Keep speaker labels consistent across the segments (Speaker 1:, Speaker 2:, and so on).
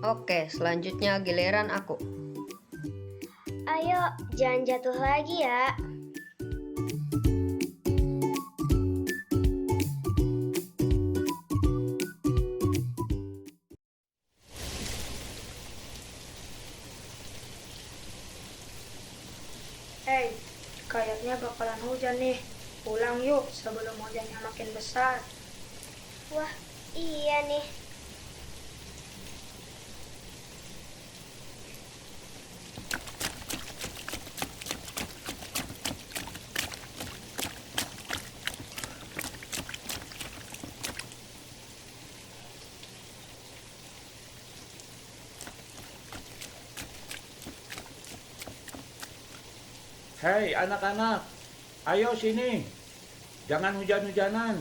Speaker 1: Oke, selanjutnya giliran aku.
Speaker 2: Ayo, jangan jatuh lagi ya.
Speaker 3: Hei, kayaknya bakalan hujan nih. Pulang yuk sebelum hujannya makin besar.
Speaker 2: Wah, iya nih.
Speaker 4: Hei anak-anak, ayo sini. Jangan hujan-hujanan.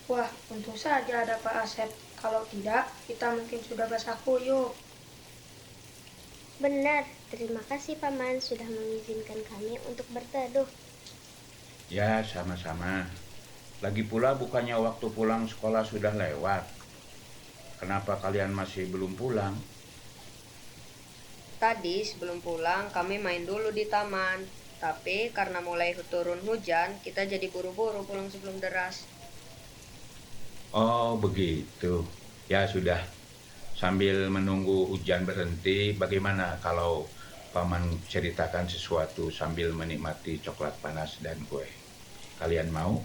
Speaker 3: Wah, untung saja ada Pak Asep. Kalau tidak, kita mungkin sudah basah kuyup.
Speaker 2: Benar, terima kasih Paman sudah mengizinkan kami untuk berteduh.
Speaker 4: Ya, sama-sama. Lagi pula bukannya waktu pulang sekolah sudah lewat. Kenapa kalian masih belum pulang?
Speaker 1: Tadi sebelum pulang kami main dulu di taman. Tapi karena mulai turun hujan, kita jadi buru-buru pulang sebelum deras.
Speaker 4: Oh, begitu. Ya sudah. Sambil menunggu hujan berhenti, bagaimana kalau Paman ceritakan sesuatu sambil menikmati coklat panas dan kue? Kalian mau?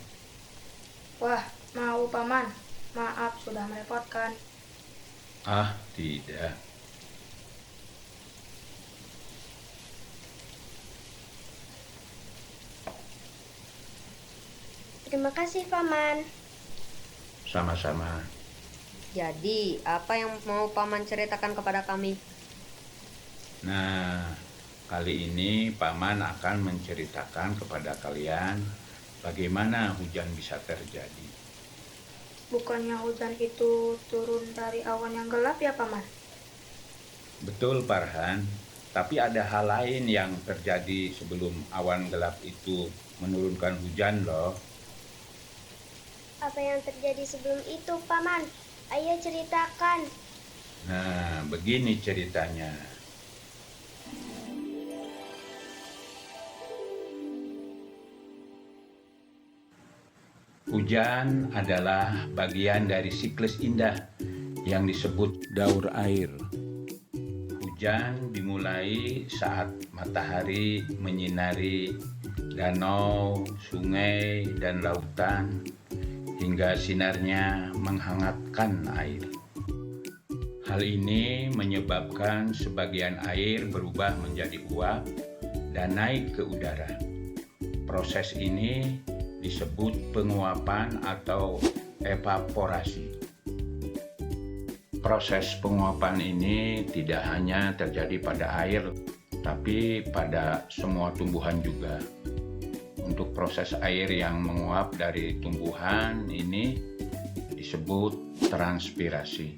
Speaker 3: Wah, mau Paman. Maaf sudah merepotkan.
Speaker 4: Ah, tidak.
Speaker 2: Terima kasih Paman.
Speaker 4: Sama-sama.
Speaker 1: Jadi, apa yang mau Paman ceritakan kepada kami?
Speaker 4: Nah, kali ini Paman akan menceritakan kepada kalian bagaimana hujan bisa terjadi.
Speaker 3: Bukannya hujan itu turun dari awan yang gelap ya Paman?
Speaker 4: Betul, Farhan. Tapi ada hal lain yang terjadi sebelum awan gelap itu menurunkan hujan loh.
Speaker 2: Apa yang terjadi sebelum itu Paman? Ayo ceritakan.
Speaker 4: Nah, begini ceritanya. Hujan adalah bagian dari siklus indah yang disebut daur air. Hujan dimulai saat matahari menyinari danau, sungai, dan lautan hingga sinarnya menghangatkan air. Hal ini menyebabkan sebagian air berubah menjadi uap dan naik ke udara. Proses ini disebut penguapan atau evaporasi. Proses penguapan ini tidak hanya terjadi pada air, tapi pada semua tumbuhan juga. Untuk proses air yang menguap dari tumbuhan ini disebut transpirasi.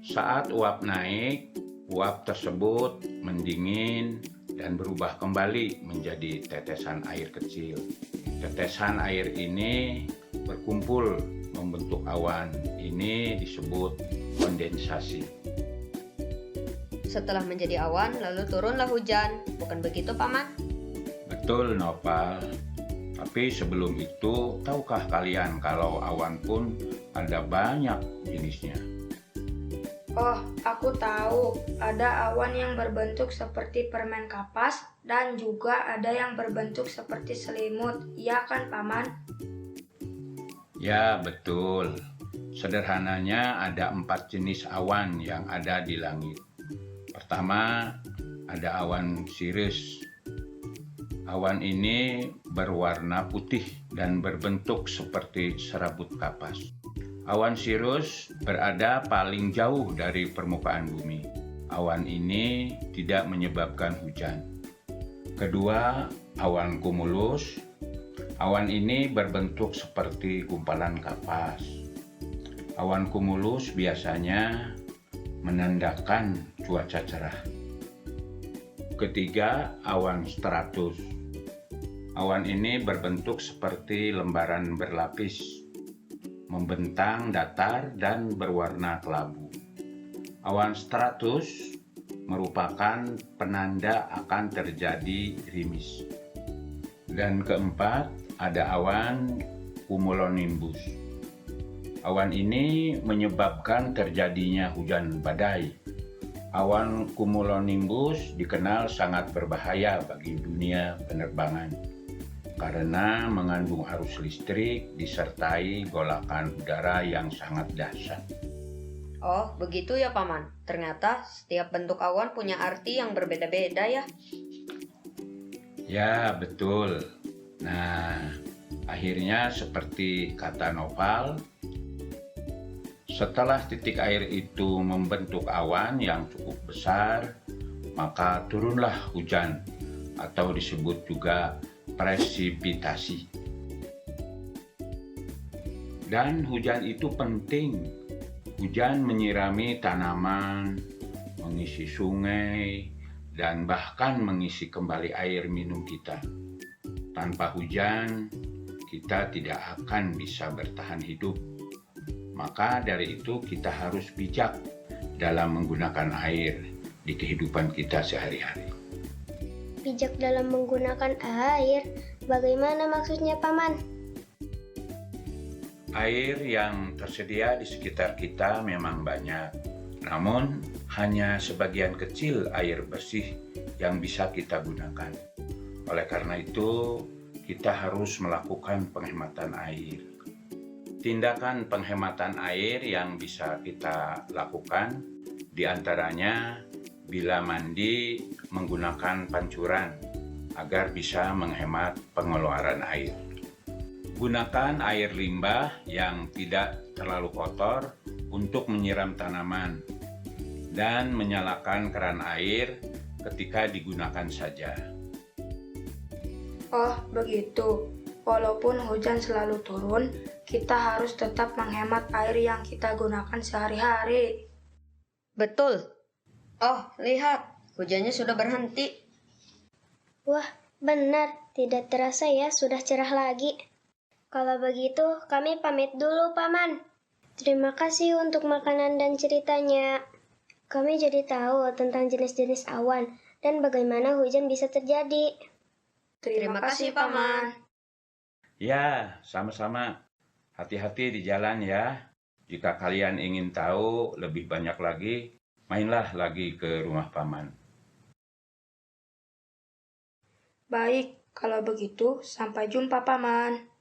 Speaker 4: Saat uap naik, uap tersebut mendingin dan berubah kembali menjadi tetesan air kecil. Tetesan air ini berkumpul membentuk awan. Ini disebut kondensasi.
Speaker 1: Setelah menjadi awan, lalu turunlah hujan. Bukan begitu, Paman?
Speaker 4: Betul, Nopal. Tapi sebelum itu, tahukah kalian kalau awan pun ada banyak jenisnya?
Speaker 3: Oh, aku tahu. Ada awan yang berbentuk seperti permen kapas dan juga ada yang berbentuk seperti selimut. Iya kan, Paman?
Speaker 4: Ya, betul. Sederhananya ada 4 jenis awan yang ada di langit. Pertama, ada awan sirus. Awan ini berwarna putih dan berbentuk seperti serabut kapas. Awan sirus berada paling jauh dari permukaan bumi. Awan ini tidak menyebabkan hujan. Kedua, awan cumulus. Awan ini berbentuk seperti gumpalan kapas. Awan cumulus biasanya menandakan cuaca cerah. Ketiga, awan stratus. Awan ini berbentuk seperti lembaran berlapis, membentang datar dan berwarna kelabu. Awan stratus merupakan penanda akan terjadi gerimis. Dan keempat, ada awan cumulonimbus. Awan ini menyebabkan terjadinya hujan badai. Awan cumulonimbus dikenal sangat berbahaya bagi dunia penerbangan karena mengandung arus listrik disertai golakan udara yang sangat dahsyat.
Speaker 1: Oh, begitu ya Paman. Ternyata setiap bentuk awan punya arti yang berbeda-beda ya.
Speaker 4: Ya, betul. Nah, akhirnya seperti kata Noval, setelah titik air itu membentuk awan yang cukup besar, maka turunlah hujan atau disebut juga presipitasi. Dan hujan itu penting. Hujan menyirami tanaman, mengisi sungai, dan bahkan mengisi kembali air minum kita. Tanpa hujan, kita tidak akan bisa bertahan hidup. Maka dari itu kita harus bijak dalam menggunakan air di kehidupan kita sehari-hari.
Speaker 2: Bijak dalam menggunakan air. Bagaimana maksudnya, Paman?
Speaker 4: Air yang tersedia di sekitar kita memang banyak, namun hanya sebagian kecil air bersih yang bisa kita gunakan. Oleh karena itu, kita harus melakukan penghematan air. Tindakan penghematan air yang bisa kita lakukan diantaranya bila mandi menggunakan pancuran agar bisa menghemat pengeluaran air. Gunakan air limbah yang tidak terlalu kotor untuk menyiram tanaman dan menyalakan keran air ketika digunakan saja.
Speaker 3: Oh, begitu. Walaupun hujan selalu turun, kita harus tetap menghemat air yang kita gunakan sehari-hari.
Speaker 1: Betul. Oh, lihat. Hujannya sudah berhenti.
Speaker 2: Wah, benar. Tidak terasa ya, sudah cerah lagi. Kalau begitu, kami pamit dulu, Paman. Terima kasih untuk makanan dan ceritanya. Kami jadi tahu tentang jenis-jenis awan dan bagaimana hujan bisa terjadi.
Speaker 3: Terima kasih, Paman.
Speaker 4: Ya, sama-sama. Hati-hati di jalan ya. Jika kalian ingin tahu lebih banyak lagi, mainlah lagi ke rumah Paman.
Speaker 3: Baik, kalau begitu sampai jumpa, Paman.